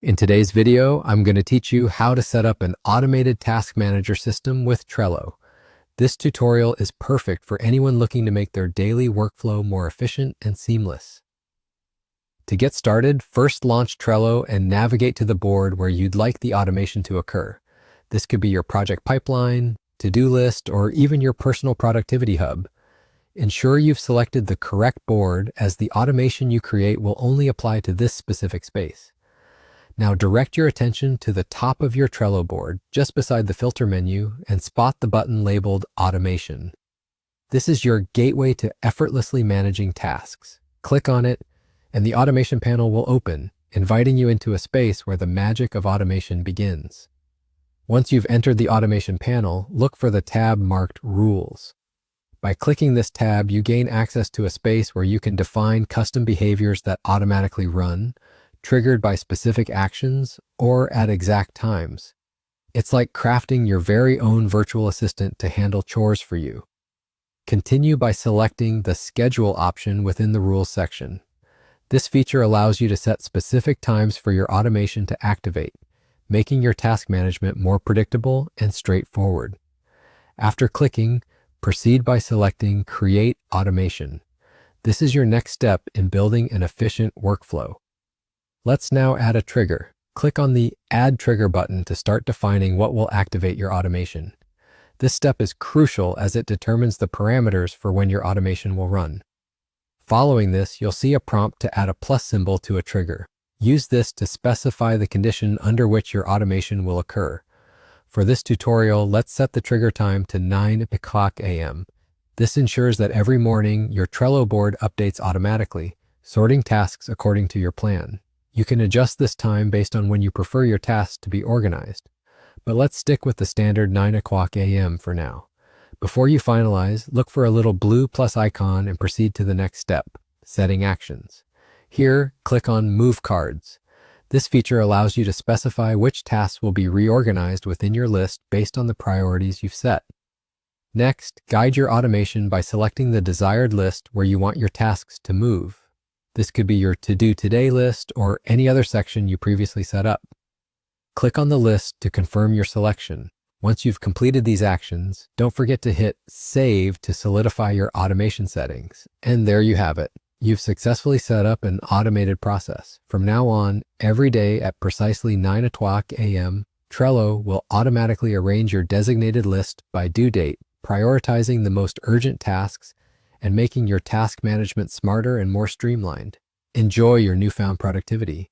In today's video, I'm going to teach you how to set up an automated task manager system with Trello. This tutorial is perfect for anyone looking to make their daily workflow more efficient and seamless. To get started, first launch Trello and navigate to the board where you'd like the automation to occur. This could be your project pipeline, to-do list, or even your personal productivity hub. Ensure you've selected the correct board, as the automation you create will only apply to this specific space. Now direct your attention to the top of your Trello board, just beside the filter menu, and spot the button labeled Automation. This is your gateway to effortlessly managing tasks. Click on it, and the automation panel will open, inviting you into a space where the magic of automation begins. Once you've entered the automation panel, look for the tab marked Rules. By clicking this tab, you gain access to a space where you can define custom behaviors that automatically run, triggered by specific actions, or at exact times. It's like crafting your very own virtual assistant to handle chores for you. Continue by selecting the Schedule option within the Rules section. This feature allows you to set specific times for your automation to activate, making your task management more predictable and straightforward. After clicking, proceed by selecting Create Automation. This is your next step in building an efficient workflow. Let's now add a trigger. Click on the Add Trigger button to start defining what will activate your automation. This step is crucial as it determines the parameters for when your automation will run. Following this, you'll see a prompt to add a plus symbol to a trigger. Use this to specify the condition under which your automation will occur. For this tutorial, let's set the trigger time to 9 o'clock a.m. This ensures that every morning your Trello board updates automatically, sorting tasks according to your plan. You can adjust this time based on when you prefer your tasks to be organized, but let's stick with the standard 9 o'clock a.m. for now. Before you finalize, look for a little blue plus icon and proceed to the next step, Setting Actions. Here, click on Move Cards. This feature allows you to specify which tasks will be reorganized within your list based on the priorities you've set. Next, guide your automation by selecting the desired list where you want your tasks to move. This could be your To-Do Today list or any other section you previously set up. Click on the list to confirm your selection. Once you've completed these actions, don't forget to hit Save to solidify your automation settings. And there you have it. You've successfully set up an automated process. From now on, every day at precisely 9 o'clock a.m., Trello will automatically arrange your designated list by due date, prioritizing the most urgent tasks and making your task management smarter and more streamlined. Enjoy your newfound productivity.